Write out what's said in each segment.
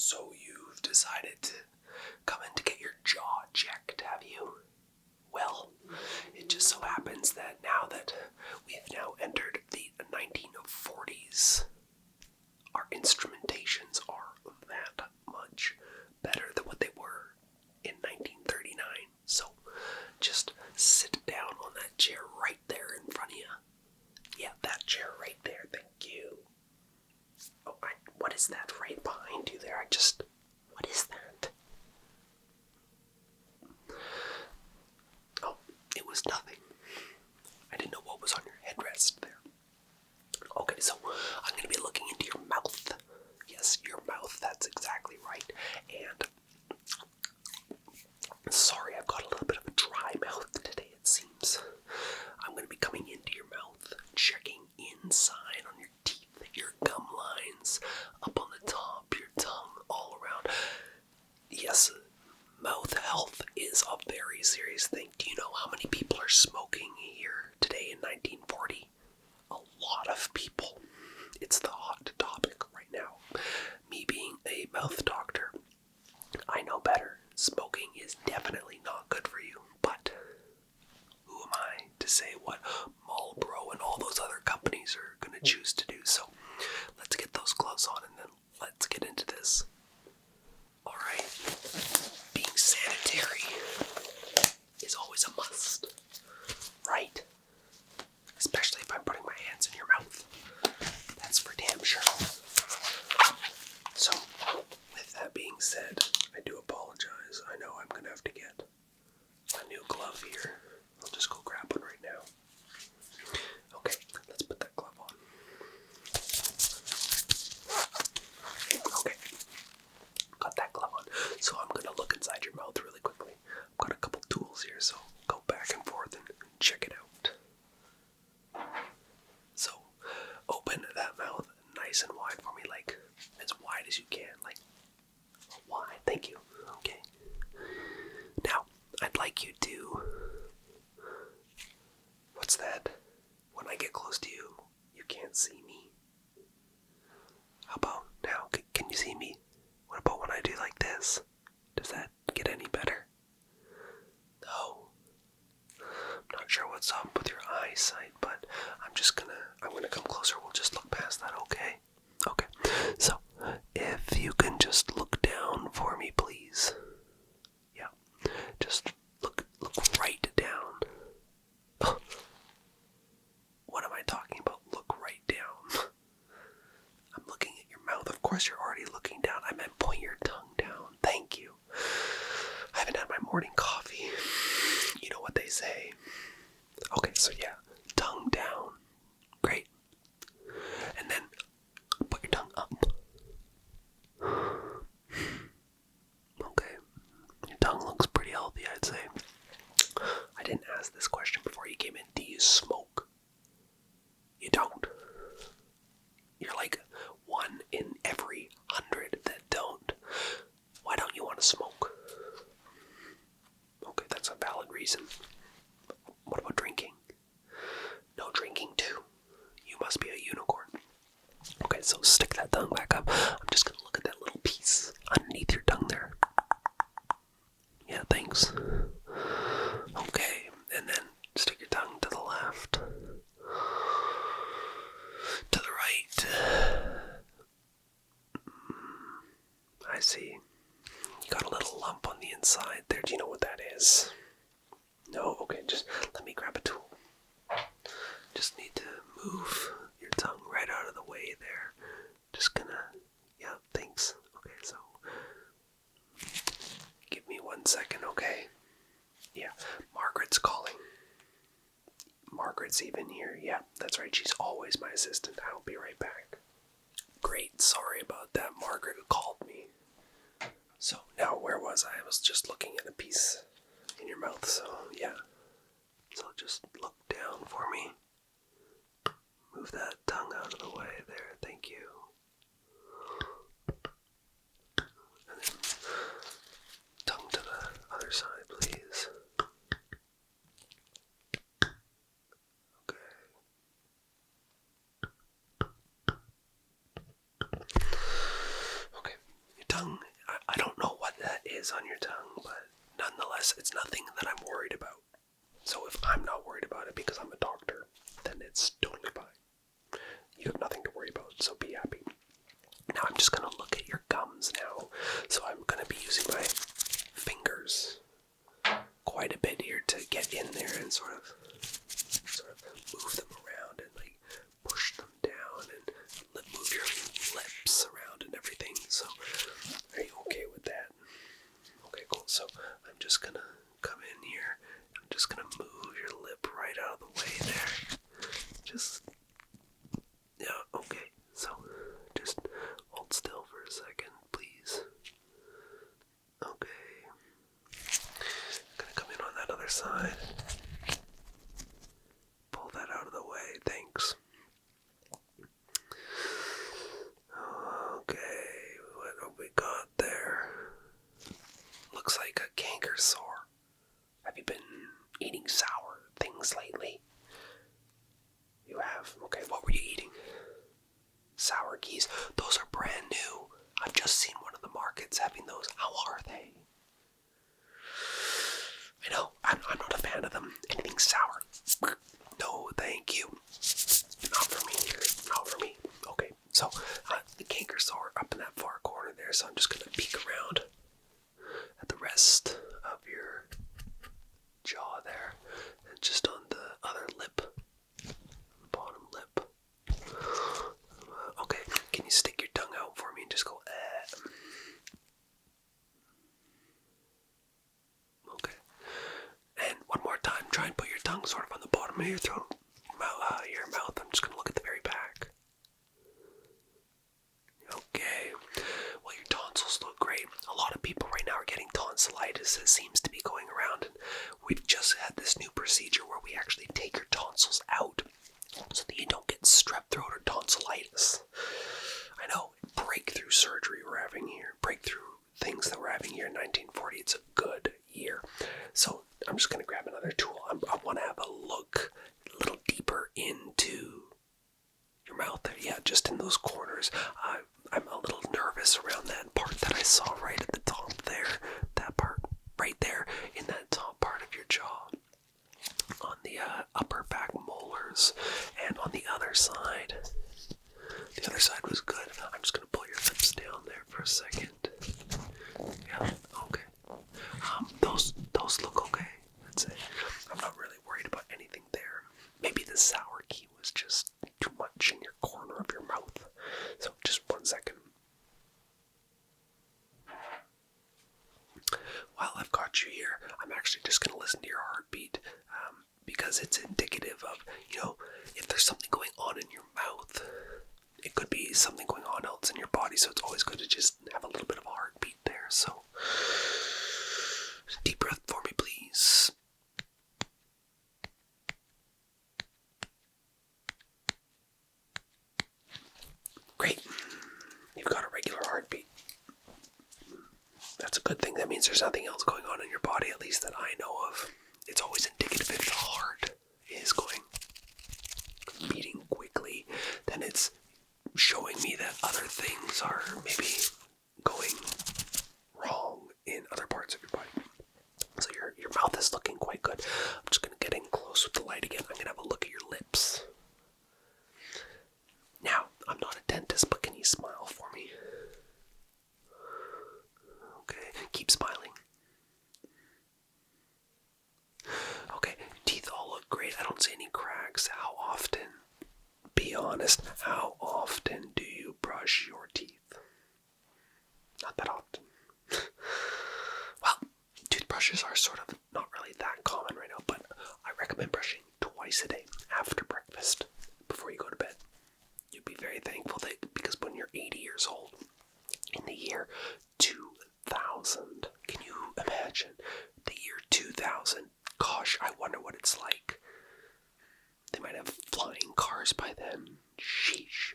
So you've decided to come in to get your jaw checked, have you? Well, it just so happens that now that we've now entered the 1940s, our instrumentations are that much better than what they were in 1939. So just sit down on that chair right there in front of you. Yeah, that chair right there, thank you. Oh, what is that right behind you there? What is that? Oh, it was nothing. I didn't know what was on your headrest there. Okay, so I'm going to be looking into your mouth. Yes, your mouth, that's exactly right. And sorry, I've got a little bit of a dry mouth today, it seems. I'm going to be coming into your mouth, checking inside on your teeth, your gum lines, up on the top, your tongue, all around. Yes, mouth health is a very serious thing. Do you know how many people are smoking here today in 1940? A lot of people. It's the hot topic right now. Me being a mouth doctor, I know better. Smoking is definitely not good for you, but who am I to say what Marlboro and all those other companies are going to choose to do? So let's get those gloves on and then let's get into this. Alright, being sanitary is always a must, right? Especially if I'm putting my hands in your mouth. That's for damn sure. So, with that being said, I do apologize. I know I'm going to have to get a new glove here. I'll just go grab one right now. Okay, let's put that glove on. Okay, got that glove on. So I'm going to look inside your mouth really quickly. I've got a couple tools here, so go back and forth and check it out. So, open that mouth nice and wide for me, like as wide as you can, like wide. Thank you. Okay. Now, I'd like you to. What's that? When I get close to you, you can't see me. How about now? Can you see me? What about when I do like this? Does that get any better? No. I'm not sure what's up with your eyesight, but I'm gonna come closer. We'll just look past that, okay? Okay. So, if you can just look down for me, please. Yeah. Just look right down. What am I talking about? Look right down. I'm looking at your mouth. Of course you're already looking down. I meant point your tongue down. Thank you. I haven't had my morning coffee. You know what they say. Okay, so yeah, tongue down. Great. And then put your tongue up. Okay. Your tongue looks pretty healthy, I'd say. I didn't ask this question before you came in. Do you smoke? You don't. You're like 1 in every 100 that don't. Why don't you want to smoke? Okay, that's a valid reason. What about drinking? No drinking too. You must be a unicorn. Okay, so stick that tongue back up. I'm just gonna look at that little piece underneath your tongue there. Yeah, thanks. Okay, and then stick your tongue to the left. To the right. I see. You got a little lump on the inside there. Do you know what that is? No? Okay, just let me grab a tool. Just need to move your tongue right out of the way there. Just gonna, yeah, thanks. Okay, so, give me 1 second, okay? Yeah, Margaret's calling. Margaret's even here. Yeah, that's right, she's always my assistant. I'll be right back. Great, sorry about that. Margaret called me. So, now where was I? I was just looking at a piece in your mouth, so, yeah. So just look down for me. Move that tongue out of the way there, thank you. And then tongue to the other side, please. Okay. Okay, your tongue tongue, I don't know what that is on your tongue, but nonetheless, it's nothing that I'm worried about. So if I'm not worried about it because I'm a doctor, then it's totally fine. You have nothing to worry about, so be happy. Now I'm just going to look at your gums now. So I'm going to be using my fingers quite a bit here to get in there and sort of move them around and like push them down and move your lips around and everything. So are you okay with that? Okay, cool. So I'm just going to come in here. I'm just going to move your lip right out of the way there. Yeah, okay. So just hold still for a second, please. Okay. Gonna come in on that other side. Pull that out of the way, thanks. Okay, what have we got there? Looks like a canker sore. Have you been eating sour things lately? You have? Okay, what were you eating? Sour keys. Those are brand new. I've just seen one of the markets having those. How are they? I know, I'm not a fan of them. Anything sour. No, thank you. Not for me. Not for me. Okay, so the canker sore up in that far corner there, so I'm just going to peek around at the rest of your jaw there. And just on the other lip. Bottom lip. Okay, can you stick your tongue out for me and just go, Okay. And one more time, try and put your tongue sort of on the bottom of your throat, your mouth. I'm just going to look at the very back. Okay. Well, your tonsils look great. A lot of people right now are getting tonsillitis. It seems to be going around, and we've just had this new procedure where we actually take your tonsils out so that you don't get strep throat or tonsillitis. I know, breakthrough surgery we're having here, breakthrough things that we're having here in 1940. It's a good year. So I'm just going to grab another tool. I want to have a look a little deeper into your mouth there. Yeah, just in those corners. I'm a little nervous around that part that I saw right at the top there. That part right there in that top part of your jaw. On the upper back molars and on the other side. The other side was good. I'm just going to pull your lips down there for a second. Yeah, okay. Those look okay. That's it. I'm not really worried about anything there. Maybe the sour key was just too much in your corner of your mouth. So just 1 second. While I've got you here, I'm actually just going to listen to your heartbeat because it's indicative of, if there's something going on in your mouth, it could be something going on else in your body, so it's always good to just have a little bit of a heartbeat there. So, deep breath for me, please. Great. You've got a regular heartbeat. That's a good thing. That means there's nothing else going on in your body, at least that I know of. It's always indicative if the heart is beating quickly, then it's showing me that other things are maybe going wrong in other parts of your body. So your mouth is looking quite good. I'm just going to get in close with the light again. I'm going to have a look at your lips. Now, I'm not a dentist, but can you smile for me? Okay, keep smiling. Okay, teeth all look great. I don't see any cracks. How often, be honest, how often do you brush your teeth? Not that often. Well, toothbrushes are sort of not really that common right now, but I recommend brushing twice a day after breakfast before you go to bed. You'd be very thankful because when you're 80 years old, in the year 2000, can you imagine the year 2000? Gosh, I wonder what it's like. They might have flying cars by then. Sheesh.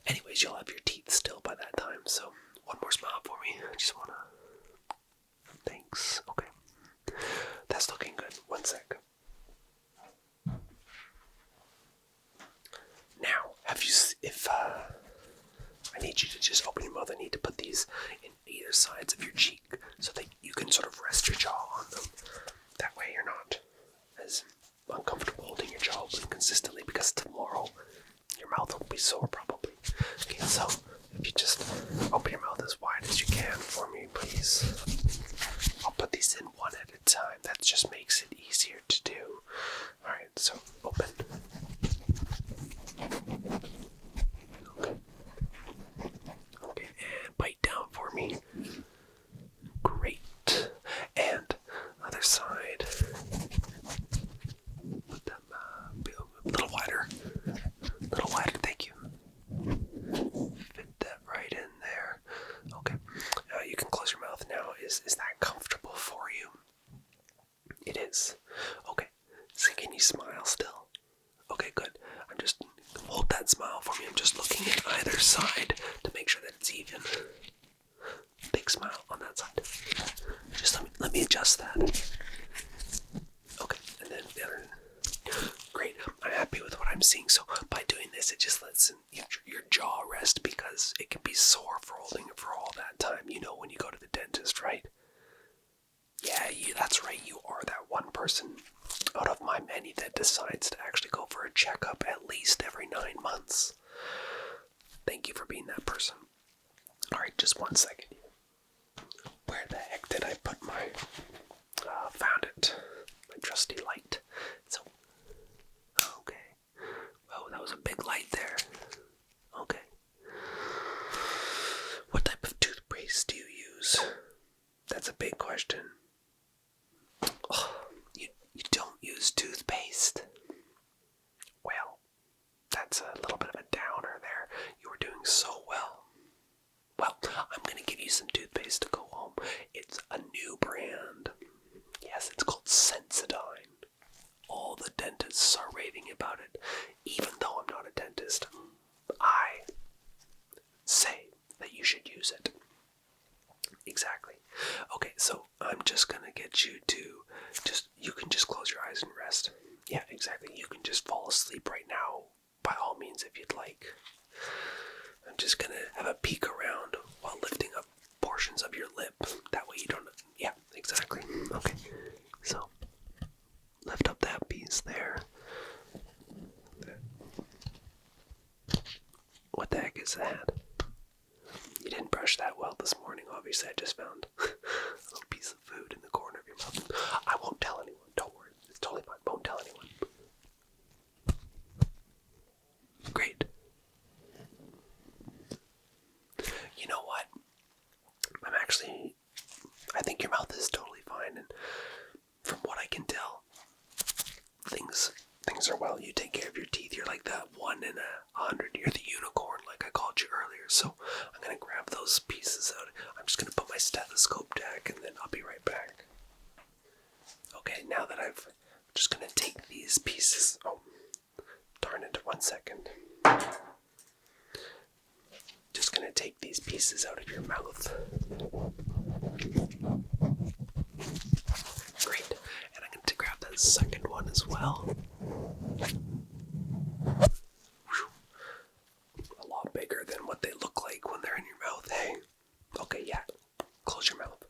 Anyways, you'll have your teeth still by that time, so one more smile for me. I just wanna... Thanks. Okay. That's looking good. 1 sec. Now, if I I need you to just open your mouth. I need to put these in either sides of your cheek so that you can sort of rest your jaw on them. That way you're not as uncomfortable holding your jaw open consistently, because tomorrow your mouth will be sore probably. Okay, so if you just open your mouth as wide as you can for me, please. I'll put these in one at a time. That just makes it easier to do. Alright, so open. Okay, and bite down for me. Great. And other side. Put them a little wider. A little wider, thank you. Fit that right in there. Okay. You can close your mouth now. Is that comfortable for you? It is. Okay. So can you smile still? Okay, good. I'm just hold that smile for me. I'm just looking at either side to make sure that it's even. Big smile on that side. Just let me adjust that. Okay, and then the other. Great. I'm happy with what I'm seeing. So by doing this, it just lets your jaw rest, because it can be sore for holding it for all that time. You know, when you go to the dentist, right? Yeah, that's right. You are that one person out of my many that decides to actually go for a checkup at least every 9 months. Thank you for being that person. Alright, just 1 second. Where the heck did I put my... found it. My trusty light. So, okay. Oh, that was a big light there. Okay. What type of toothpaste do you use? That's a big question. Oh, you don't use toothpaste? Well, that's a little bit of a downer there. You were doing so well. Well, I'm going to give you some toothpaste to go home. It's a new brand. Yes, it's called Sensodyne. All the dentists are raving about it. Even though I'm not a dentist, I say that you should use it. Exactly. Okay, so I'm just going to get you to you can just close your eyes and rest. Yeah, exactly. You can just fall asleep right now, by all means, if you'd like. I'm just going to have a peek around while lifting up portions of your lip. That way you don't... Yeah, exactly. Okay, so lift up that piece there. What the heck is that? You didn't brush that well this morning, obviously. I just found a little piece of food in the corner of your mouth. I won't tell anyone. Don't worry. It's totally fine. Won't tell anyone. Great. You know what? I think your mouth is totally fine, and from what I can tell, things are well. You take care of your teeth. You're like that 1 in 100. You're the unicorn, like I called you earlier. So I'm gonna grab those pieces out. I'm just gonna put my stethoscope back, and then I'll be right back. Okay, now that I'm just gonna take these pieces. Oh, darn it! 1 second. Just gonna take these pieces out of your mouth. Great. And I'm going to grab that second one as well. A lot bigger than what they look like when they're in your mouth, hey? Okay, yeah. Close your mouth.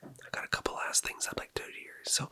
I got a couple last things I'd like to do here. So